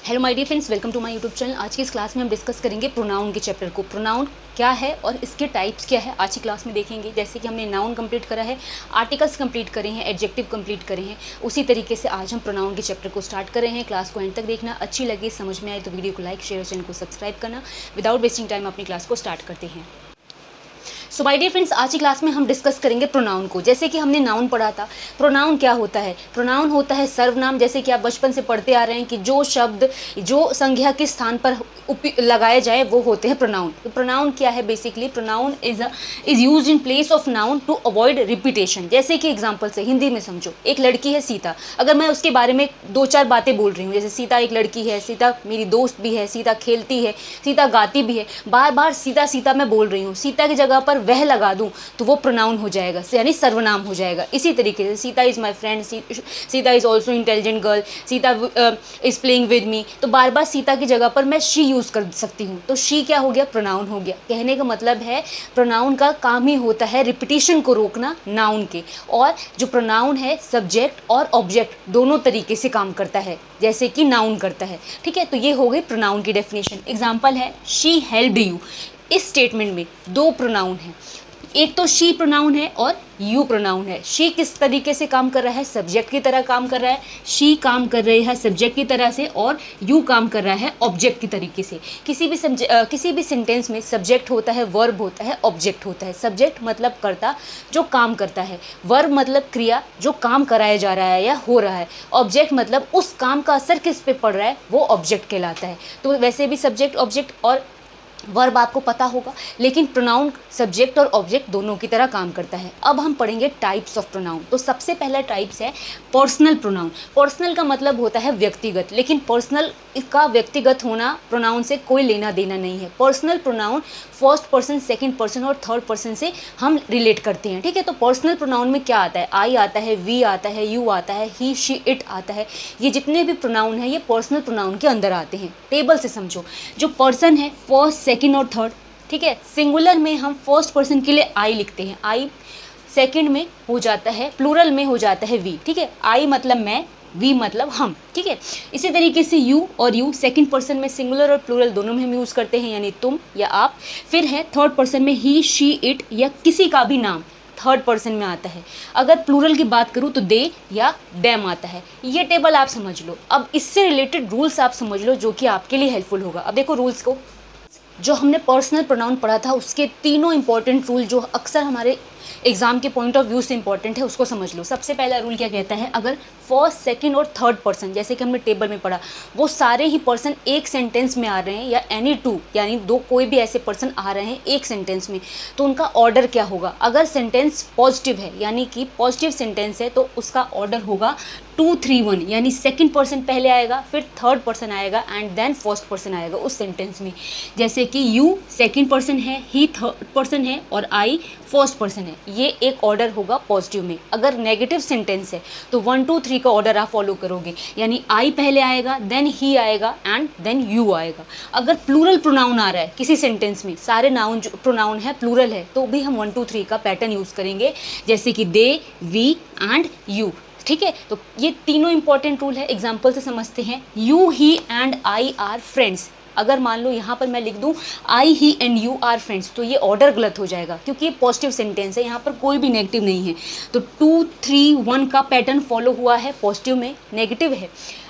Hello my dear friends, welcome to my YouTube channel. आज की इस क्लास में हम डिस्कस करेंगे प्रोनाउन के चैप्टर को। प्रोनाउन क्या है और इसके टाइप्स क्या है आज की क्लास में देखेंगे। जैसे कि हमने नाउन कंप्लीट करा है, आर्टिकल्स कंप्लीट करे हैं, एडजेक्टिव कंप्लीट करे हैं, उसी तरीके से आज हम प्रोनाउन के चैप्टर को स्टार्ट कर रहे हैं। क्लास को एंड तक देखना, अच्छी लगे, समझ में आए तो वीडियो को लाइक, शेयर और चैनल को सब्सक्राइब करना। विदाउट वेस्टिंग टाइम अपनी क्लास को स्टार्ट करते हैं। सो माय डियर फ्रेंड्स, आज की क्लास में हम डिस्कस करेंगे प्रोनाउन को। जैसे कि हमने नाउन पढ़ा था, प्रोनाउन क्या होता है? प्रोनाउन होता है सर्वनाम। जैसे कि आप बचपन से पढ़ते आ रहे हैं कि जो शब्द जो संज्ञा के स्थान पर लगाए जाए वो होते हैं प्रोनाउन। तो प्रोनाउन क्या है? Basically pronoun is used in place of noun to avoid repetition. जैसे कि एग्जांपल से हिंदी में समझो, एक लड़की है सीता, अगर मैं उसके बारे में दो चार बातें बोल रही हूँ, जैसे सीता एक लड़की है, सीता मेरी दोस्त भी है, सीता खेलती है, सीता गाती भी है, बार बार सीता सीता मैं बोल रही हूँ, सीता की जगह पर वह लगा दूं तो वो प्रोनाउन हो जाएगा, यानी सर्वनाम हो जाएगा। इसी तरीके से Sita is my friend, Sita is also intelligent girl, Sita is playing with me, तो बार बार सीता की जगह पर मैं शी यूज़ कर सकती हूँ, तो शी क्या हो गया? प्रोनाउन हो गया। कहने का मतलब है प्रोनाउन का काम ही होता है रिपीटिशन को रोकना नाउन के, और जो प्रोनाउन है सब्जेक्ट और ऑब्जेक्ट दोनों तरीके से काम करता है, जैसे कि नाउन करता है। ठीक है, तो ये हो गई प्रोनाउन की डेफिनेशन। एग्जाम्पल है शी हेल्प्ड यू। इस स्टेटमेंट में दो प्रोनाउन हैं, एक तो शी प्रोनाउन है और यू प्रोनाउन है। शी किस तरीके से काम कर रहा है? सब्जेक्ट की तरह काम कर रहा है। शी काम कर रही है सब्जेक्ट की तरह से और यू काम कर रहा है ऑब्जेक्ट की तरीके से। किसी भी सेंटेंस में सब्जेक्ट होता है, वर्ब होता है, ऑब्जेक्ट होता है। सब्जेक्ट मतलब कर्ता जो काम करता है, वर्ब मतलब क्रिया जो काम कराया जा रहा है या हो रहा है, ऑब्जेक्ट मतलब उस काम का असर किस पे पड़ रहा है, वो ऑब्जेक्ट कहलाता है। तो वैसे भी सब्जेक्ट, ऑब्जेक्ट और वर्ब आपको पता होगा, लेकिन प्रोनाउन सब्जेक्ट और ऑब्जेक्ट दोनों की तरह काम करता है। अब हम पढ़ेंगे टाइप्स ऑफ प्रोनाउन। तो सबसे पहला टाइप्स है पर्सनल प्रोनाउन। पर्सनल का मतलब होता है व्यक्तिगत, लेकिन पर्सनल का व्यक्तिगत होना प्रोनाउन से कोई लेना देना नहीं है। Personal pronoun first person, second person और थर्ड पर्सन से हम रिलेट करते हैं। ठीक है, तो पर्सनल प्रोनाउन में क्या आता है? आई आता है, वी आता है, यू आता है, ही शी इट आता है। ये जितने भी प्रोनाउन हैं ये पर्सनल प्रोनाउन के अंदर आते हैं। टेबल से समझो, जो पर्सन है फर्स्ट, सेकंड और थर्ड। ठीक है, सिंगुलर में हम फर्स्ट पर्सन के लिए आई लिखते हैं, आई। सेकंड में हो जाता है, प्लूरल में हो जाता है वी। ठीक है, आई मतलब मैं, वी मतलब हम। ठीक है, इसी तरीके से यू और यू सेकंड पर्सन में सिंगुलर और प्लूरल दोनों में हम यूज़ करते हैं, यानी तुम या आप। फिर है थर्ड पर्सन में ही, शी, इट या किसी का भी नाम थर्ड पर्सन में आता है। अगर प्लूरल की बात करूँ तो दे या डैम आता है। ये टेबल आप समझ लो। अब इससे रिलेटेड रूल्स आप समझ लो जो कि आपके लिए हेल्पफुल होगा। अब देखो रूल्स को, जो हमने पर्सनल प्रोनाउन पढ़ा था उसके तीनों इंपॉर्टेंट रूल जो अक्सर हमारे एग्जाम के पॉइंट ऑफ व्यू से इंपॉर्टेंट है उसको समझ लो। सबसे पहला रूल क्या कहता है? अगर फर्स्ट, सेकंड और थर्ड पर्सन, जैसे कि हमने टेबल में पढ़ा, वो सारे ही पर्सन एक सेंटेंस में आ रहे हैं, या एनी टू यानी दो कोई भी ऐसे पर्सन आ रहे हैं एक सेंटेंस में, तो उनका ऑर्डर क्या होगा? अगर सेंटेंस पॉजिटिव है यानी कि पॉजिटिव सेंटेंस है तो उसका ऑर्डर होगा 2, 3, 1, यानी सेकंड पर्सन पहले आएगा, फिर थर्ड पर्सन आएगा एंड देन फर्स्ट पर्सन आएगा उस सेंटेंस में। जैसे कि यू सेकंड पर्सन है, ही थर्ड पर्सन है और आई फर्स्ट पर्सन है। ये एक ऑर्डर होगा पॉजिटिव में। अगर नेगेटिव सेंटेंस है तो 1, 2, 3 का ऑर्डर आप फॉलो करोगे, यानी आई पहले आएगा, देन ही आएगा एंड देन यू आएगा। अगर प्लूरल प्रोनाउन आ रहा है किसी सेंटेंस में, सारे नाउन जो प्रोनाउन है प्लूरल है, तो भी हम 1, 2, 3 का पैटर्न यूज़ करेंगे, जैसे कि दे, वी एंड यू। ठीक है, तो ये तीनों इंपॉर्टेंट रूल है। एग्जाम्पल से समझते हैं। You, he and I R friends. अगर मान लो यहाँ पर मैं लिख दूँ आई, ही एंड यू आर फ्रेंड्स, तो ये ऑर्डर गलत हो जाएगा क्योंकि ये पॉजिटिव सेंटेंस है, यहाँ पर कोई भी नेगेटिव नहीं है। तो 2, 3, 1 का पैटर्न फॉलो हुआ है पॉजिटिव में, नेगेटिव है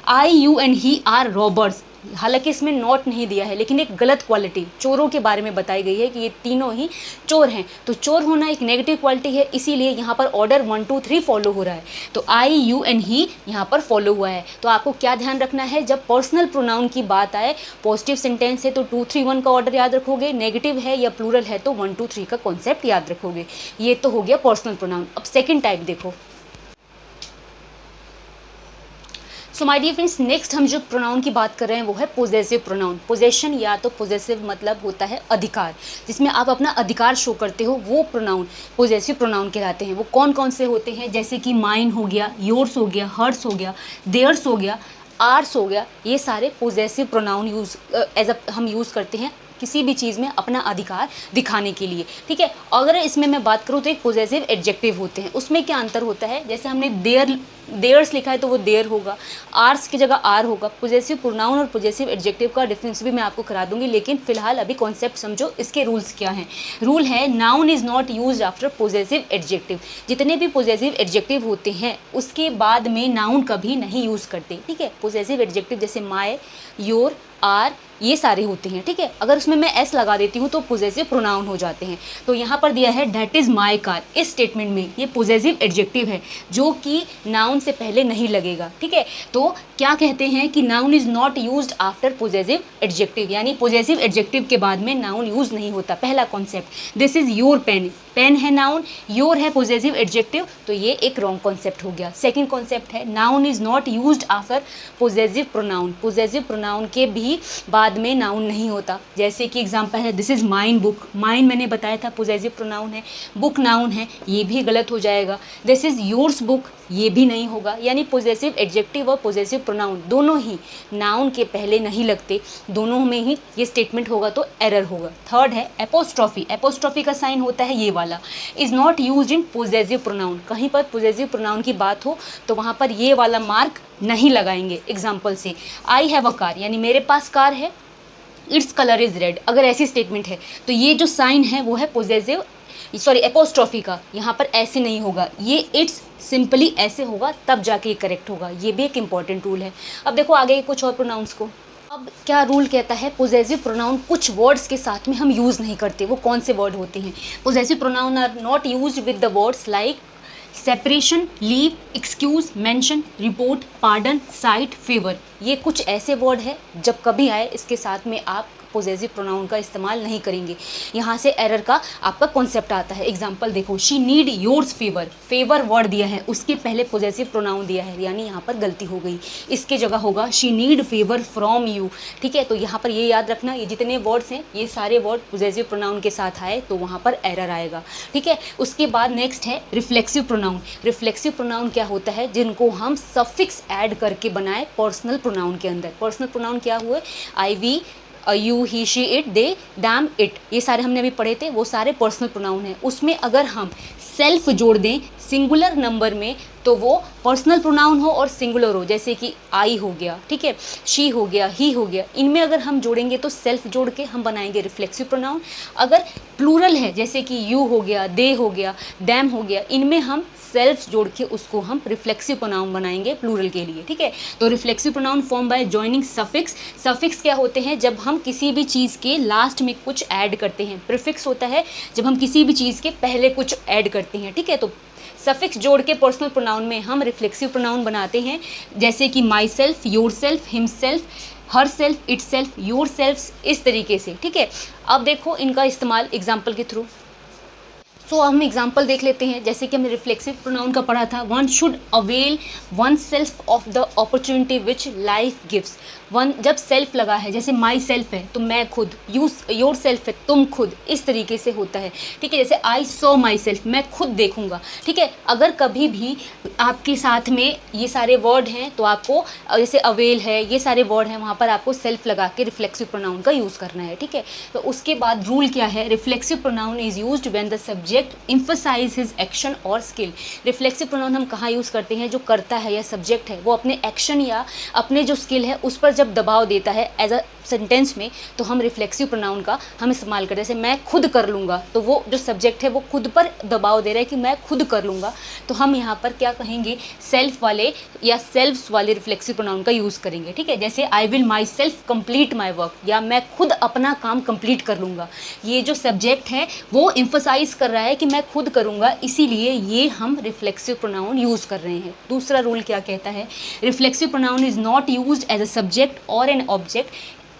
I, you and he are robbers. हालांकि इसमें नोट नहीं दिया है, लेकिन एक गलत क्वालिटी चोरों के बारे में बताई गई है कि ये तीनों ही चोर हैं, तो चोर होना एक नेगेटिव क्वालिटी है, इसीलिए यहाँ पर ऑर्डर 1, 2, 3 फॉलो हो रहा है। तो आई, यू एंड ही यहाँ पर फॉलो हुआ है। तो आपको क्या ध्यान रखना है, जब पर्सनल प्रोनाउन की बात आए, पॉजिटिव सेंटेंस है तो 2, 3, 1 का ऑर्डर याद रखोगे, नेगेटिव है या प्लूरल है तो 1, 2, 3 का कॉन्सेप्ट याद रखोगे। ये तो हो गया पर्सनल प्रोनाउन। अब सेकेंड टाइप देखो। So my dear friends, next हम जो प्रोनाउन की बात कर रहे हैं वो है पोजेसिव प्रोनाउन। पोजेशन या तो पोजेसिव मतलब होता है अधिकार, जिसमें आप अपना अधिकार शो करते हो, वो प्रोनाउन पोजेसिव प्रोनाउन कहलाते हैं। वो कौन कौन से होते हैं? जैसे कि माइन हो गया, योर्स हो गया, हर्स हो गया, देयर्स हो गया, आर्स हो गया। ये सारे पोजेसिव प्रोनाउन हम यूज़ करते हैं किसी भी चीज़ में अपना अधिकार दिखाने के लिए, ठीक है। अगर इसमें मैं बात करूँ तो एक पोजेसिव एडजेक्टिव होते हैं, उसमें क्या अंतर होता है, जैसे हमने देयर्स लिखा है तो वो देयर होगा, आर्स की जगह आर होगा। पोजेसिव प्रोनाउन और पोजेसिव एडजेक्टिव का डिफरेंस भी मैं आपको करा दूंगी, लेकिन फिलहाल अभी कॉन्सेप्ट समझो, इसके रूल्स क्या हैं। रूल है noun is not used after possessive adjective. जितने भी पोजेसिव एडजेक्टिव होते हैं उसके बाद में नाउन कभी नहीं यूज़ करते, ठीक है। पोजेसिव एडजेक्टिव जैसे माय, योर, आर, ये सारे होते हैं, ठीक है। अगर उसमें मैं एस लगा देती हूँ तो पोजेसिव प्रोनाउन हो जाते हैं। तो यहाँ पर दिया है दैट इज़ माय कार, इस स्टेटमेंट में ये पोजेसिव एडजेक्टिव है जो कि नाउन से पहले नहीं लगेगा, ठीक है। तो क्या कहते हैं कि noun is not used after possessive adjective, यानी पोजेसिव एडजेक्टिव के बाद में नाउन यूज़ नहीं होता। पहला concept, this is your pen, pen है नाउन, योर है पोजेसिव एडजेक्टिव, तो ये एक रॉन्ग कॉन्सेप्ट हो गया। सेकंड कॉन्सेप्ट है noun is not used after possessive pronoun, possessive pronoun के भी बाद में नाउन नहीं होता। जैसे कि एग्जांपल है this is mine book, mine मैंने बताया था पोजेसिव प्रोनाउन है, बुक नाउन है, ये भी गलत हो जाएगा। दिस इज़ योर्स बुक, ये भी नहीं होगा। यानी पोजेसिव एडजेक्टिव और पोजेसिव प्रोनाउन दोनों ही नाउन के पहले नहीं लगते, दोनों में ही ये स्टेटमेंट होगा तो एरर होगा। थर्ड है एपोस्ट्रॉफी, एपोस्ट्रॉफी का साइन होता है ये वाला, is not used in possessive pronoun. कहीं पर पोजेसिव प्रोनाउन की बात हो तो वहाँ पर ये वाला मार्क नहीं लगाएंगे। एग्जाम्पल से आई हैव अ कार, यानी मेरे पास कार है, इट्स कलर इज़ रेड, अगर ऐसी स्टेटमेंट है तो ये जो साइन है वो है पोजेसिव एपोस्ट्रॉफी का, यहाँ पर ऐसे नहीं होगा, ये इट्स सिंपली ऐसे होगा तब जाके ये करेक्ट होगा। ये भी एक इंपॉर्टेंट रूल है। अब देखो आगे कुछ और प्रोनाउंस को। अब क्या रूल कहता है, पोजेसिव प्रोनाउन कुछ वर्ड्स के साथ में हम यूज़ नहीं करते। वो कौन से वर्ड होते हैं? Possessive pronoun are not used with the words like separation, leave, excuse, mention, report, pardon, sight, favour. ये कुछ ऐसे वर्ड है जब कभी आए इसके साथ में आप पोजेसिव प्रोनाउन का इस्तेमाल नहीं करेंगे। यहाँ से एरर का आपका कॉन्सेप्ट आता है। एग्जाम्पल देखो, she need yours favour, favour word दिया है उसके पहले पोजेसिव प्रोनाउन दिया है, यानी यहाँ पर गलती हो गई। इसके जगह होगा she need favour from you, ठीक है। तो यहाँ पर ये याद रखना, ये जितने वर्ड्स हैं ये सारे वर्ड पोजेसिव प्रोनाउन के साथ आए तो वहाँ पर एरर आएगा, ठीक है। उसके बाद नेक्स्ट है रिफ्लेक्सिव प्रोनाउन। रिफ्लेक्सिव प्रोनाउन क्या होता है? जिनको हम सफिक्स ऐड करके बनाए पर्सनल प्रोनाउन के अंदर। पर्सनल प्रोनाउन क्या हुए? I, we, you, he, she, it, they, them, it, ये सारे हमने अभी पढ़े थे, वो सारे पर्सनल प्रोनाउन हैं। उसमें अगर हम सेल्फ जोड़ दें सिंगुलर नंबर में तो वो पर्सनल प्रोनाउन हो और सिंगुलर हो, जैसे कि आई हो गया, ठीक है, शी हो गया, ही हो गया, इनमें अगर हम जोड़ेंगे तो सेल्फ जोड़ के हम बनाएंगे रिफ्लेक्सिव प्रोनाउन। अगर प्लूरल है जैसे कि यू हो गया, दे हो गया, डैम हो गया, इनमें हम सेल्फ जोड़ के उसको हम रिफ्लेक्सिव प्रोनाउन बनाएंगे प्लूरल के लिए, ठीक है। तो reflexive pronoun form by joining suffix. Suffix क्या होते हैं? जब हम किसी भी चीज़ के लास्ट में कुछ ऐड करते हैं। प्रीफिक्स होता है जब हम किसी भी चीज़ के पहले कुछ ऐड करते हैं, ठीक है। तो सफिक्स जोड़ के पर्सनल प्रोनाउन में हम रिफ्लेक्सिव प्रोनाउन बनाते हैं, जैसे कि my self, your self, him self, her self, it self, your self, इस तरीके से, ठीक है। अब देखो इनका इस्तेमाल एग्जाम्पल के थ्रू। तो हम एग्जाम्पल देख लेते हैं, जैसे कि हमने रिफ्लेक्सिव प्रोनाउन का पढ़ा था। One should avail one self of the opportunity which life gives. One जब सेल्फ लगा है, जैसे माई सेल्फ है तो मैं खुद, योर सेल्फ है तुम खुद, इस तरीके से होता है, ठीक है। जैसे आई सॉ माई सेल्फ, मैं खुद देखूंगा, ठीक है। अगर कभी भी आपके साथ में ये सारे वर्ड हैं तो आपको, जैसे अवेल है, ये सारे वर्ड हैं, वहाँ पर आपको सेल्फ लगा के रिफ्लेक्सिव प्रोनाउन का यूज़ करना है, ठीक है। तो उसके बाद रूल क्या है? Reflexive pronoun is used when the subject emphasize his action और skill। रिफ्लेक्सिव प्रोनाउन हम कहाँ यूज़ करते हैं? जो करता है या सब्जेक्ट है वो अपने एक्शन या अपने जो स्किल है उस पर जब दबाव देता है एज अ सेंटेंस में, तो हम रिफ्लेक्सिव प्रोनाउन का हम इस्तेमाल करते हैं। जैसे मैं खुद कर लूँगा, तो वो जो सब्जेक्ट है वो खुद पर दबाव दे रहा है कि मैं खुद कर लूँगा, तो हम यहाँ पर क्या कहेंगे? सेल्फ वाले या सेल्फ्स वाले रिफ्लेक्सिव प्रोनाउन का यूज़ करेंगे, ठीक है। जैसे I will my self complete my work, या मैं खुद अपना काम कंप्लीट कर लूँगा। ये जो सब्जेक्ट है वो एम्फसाइज कर रहा है कि मैं खुद करूँगा, इसीलिए ये हम रिफ्लेक्सिव प्रोनाउन यूज़ कर रहे हैं। दूसरा रूल क्या कहता है? Reflexive pronoun is not used as a subject और an object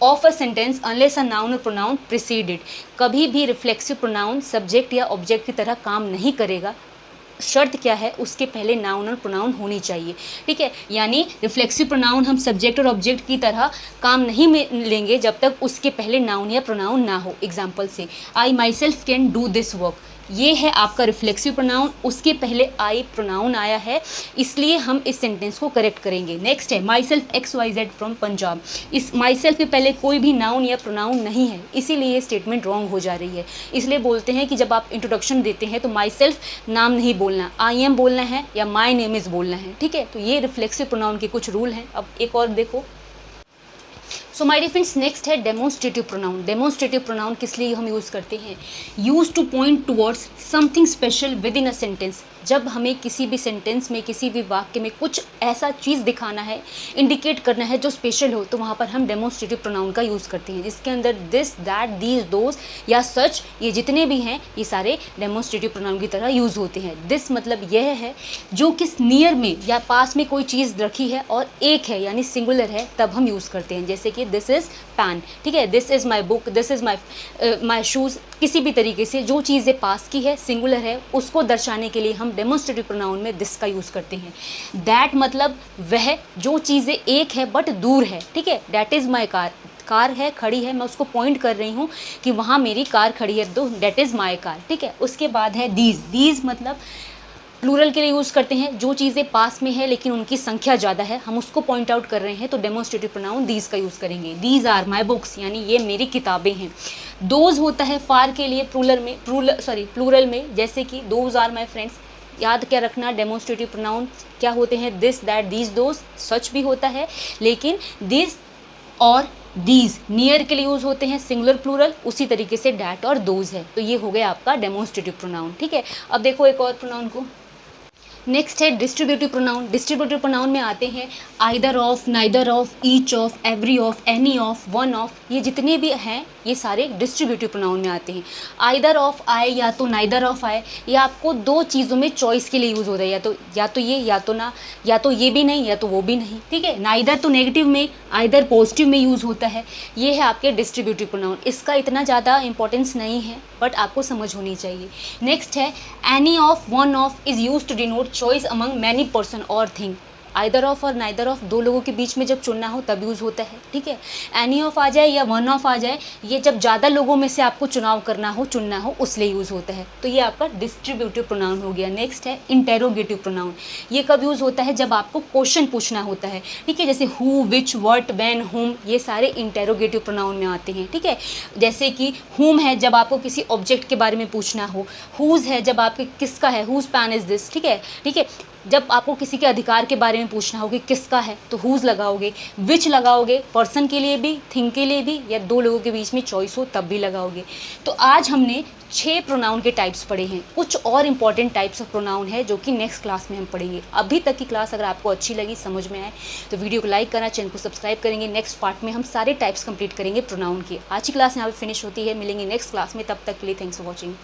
of a sentence unless a noun और प्रोनाउन प्रिसीडेड। कभी भी रिफ्लेक्सिव प्रोनाउन सब्जेक्ट या ऑब्जेक्ट की तरह काम नहीं करेगा। शर्त क्या है? उसके पहले नाउन और प्रोनाउन होनी चाहिए, ठीक है। यानी रिफ्लेक्सिव प्रोनाउन हम सब्जेक्ट और ऑब्जेक्ट की तरह काम नहीं लेंगे जब तक उसके पहले नाउन या प्रोनाउन ना हो। एग्जाम्पल से I myself can do this work, ये है आपका रिफ्लेक्सिव प्रोनाउन, उसके पहले आई प्रोनाउन आया है, इसलिए हम इस सेंटेंस को करेक्ट करेंगे। नेक्स्ट है my self XYZ from Punjab. इस माई सेल्फ के पहले कोई भी नाउन या प्रोनाउन नहीं है, इसीलिए ये स्टेटमेंट रॉन्ग हो जा रही है। इसलिए बोलते हैं कि जब आप इंट्रोडक्शन देते हैं तो माई सेल्फ नाम नहीं बोलना, आई एम बोलना है या माई नेम इज़ बोलना है, ठीक है। तो ये रिफ्लेक्सिव प्रोनाउन के कुछ रूल हैं। अब एक और देखो। So my dear friends, next है डेमोन्स्ट्रेटिव प्रोनाउन। डेमोन्स्ट्रेटिव प्रोनाउन किस लिए हम यूज़ करते हैं? Use to point towards something special with in a sentence. जब हमें किसी भी सेंटेंस में, किसी भी वाक्य में कुछ ऐसा चीज़ दिखाना है, इंडिकेट करना है जो स्पेशल हो, तो वहाँ पर हम डेमोन्स्ट्रेटिव प्रोनाउन का यूज़ करते हैं, जिसके अंदर दिस, दैट, दीज, दोज या सच, ये जितने भी हैं ये सारे डेमोन्स्ट्रेटिव प्रोनाउन की तरह यूज़ होते हैं। दिस मतलब यह है जो किस नियर में या पास में कोई चीज़ रखी है और एक है यानी सिंगुलर है, तब हम यूज़ करते हैं। जैसे कि दिस इज़ पैन, ठीक है, this is my book, this is my shoes. किसी भी तरीके से जो चीज़ें पास की है, सिंगुलर है, उसको दर्शाने के लिए हम डेमोन्स्ट्रेटिव प्रोनाउन में दिस का यूज़ करते हैं। दैट मतलब वह जो चीज़ें एक है बट दूर है, ठीक है। That is my car, car है, खड़ी है, मैं उसको पॉइंट कर रही हूँ कि वहाँ मेरी कार खड़ी है, तो दैट इज़ माई कार, ठीक है। उसके बाद है दीज। दीज मतलब प्लूरल के लिए यूज़ करते हैं, जो चीज़ें पास में है लेकिन उनकी संख्या ज़्यादा है, हम उसको पॉइंट आउट कर रहे हैं, तो डेमोन्स्ट्रेटिव प्रोनाउन दीज का यूज़ करेंगे। दीज आर माई बुक्स, यानी ये मेरी किताबें हैं। दोज होता है फार के लिए प्लूरल में, जैसे कि दोज आर माई फ्रेंड्स। याद क्या रखना, डेमोन्स्ट्रेटिव प्रोनाउन क्या होते हैं? This, that, these, those. Such भी होता है, लेकिन दिस और दीज नियर के लिए यूज़ होते हैं, सिंगुलर प्लूरल। उसी तरीके से डैट और दोज है। तो ये हो गया आपका डेमोन्स्ट्रेटिव प्रोनाउन, ठीक है। अब देखो एक और प्रोनाउन को। नेक्स्ट है डिस्ट्रीब्यूटिव प्रोनाउन। डिस्ट्रीब्यूटिव प्रोनाउन में आते हैं either of, neither of, each of, every of, any of, one of. ये जितने भी हैं ये सारे डिस्ट्रीब्यूटिव प्रोनाउन में आते हैं। आइदर ऑफ आए या तो नाइदर ऑफ आए, ये आपको दो चीज़ों में चॉइस के लिए यूज़ होता है, या तो ये या तो ना, या तो ये भी नहीं या तो वो भी नहीं, ठीक है। नाइदर तो नेगेटिव में, आइदर पॉजिटिव में यूज़ होता है। ये है आपके डिस्ट्रीब्यूटिव प्रोनाउन। इसका इतना ज़्यादा इंपॉर्टेंस नहीं है, बट आपको समझ होनी चाहिए। नेक्स्ट है any of, one of is use to denote choice among many person और थिंग। आइदर ऑफ और नाइदर ऑफ दो लोगों के बीच में जब चुनना हो तब यूज़ होता है, ठीक है। एनी ऑफ आ जाए या वन ऑफ आ जाए, ये जब ज़्यादा लोगों में से आपको चुनाव करना हो, चुनना हो, उसलिए यूज़ होता है। तो ये आपका डिस्ट्रीब्यूटिव प्रोनाउन हो गया। नेक्स्ट है इंटेरोगेटिव प्रोनाउन। ये कब यूज़ होता है? जब आपको क्वेश्चन पूछना होता है, ठीक है। जैसे हु, विच, व्हाट, व्हेन, हुम, ये सारे इंटेरोगेटिव प्रोनाउन में आते हैं, ठीक है। जैसे कि हुम है जब आपको किसी ऑब्जेक्ट के बारे में पूछना हो, हुज है जब आपके किसका है, हुज पैन इज़ दिस, ठीक है, ठीक है। जब आपको किसी के अधिकार के बारे में पूछना हो कि किसका है, तो हुज लगाओगे। विच लगाओगे पर्सन के लिए भी, थिंग के लिए भी, या दो लोगों के बीच में चॉइस हो तब भी लगाओगे। तो आज हमने 6 प्रोनाउन के टाइप्स पढ़े हैं। कुछ और इंपॉर्टेंट टाइप्स ऑफ प्रोनाउन है जो कि नेक्स्ट क्लास में हम पढ़ेंगे। अभी तक की क्लास अगर आपको अच्छी लगी, समझ में आए, तो वीडियो को लाइक करना, चैनल को सब्सक्राइब करेंगे। नेक्स्ट पार्ट में हम सारे टाइप्स कंप्लीट करेंगे प्रोनाउन के। आज की क्लास यहाँ पे फिनिश होती है। मिलेंगे नेक्स्ट क्लास में, तब तक के लिए थैंक्स फॉर वॉचिंग।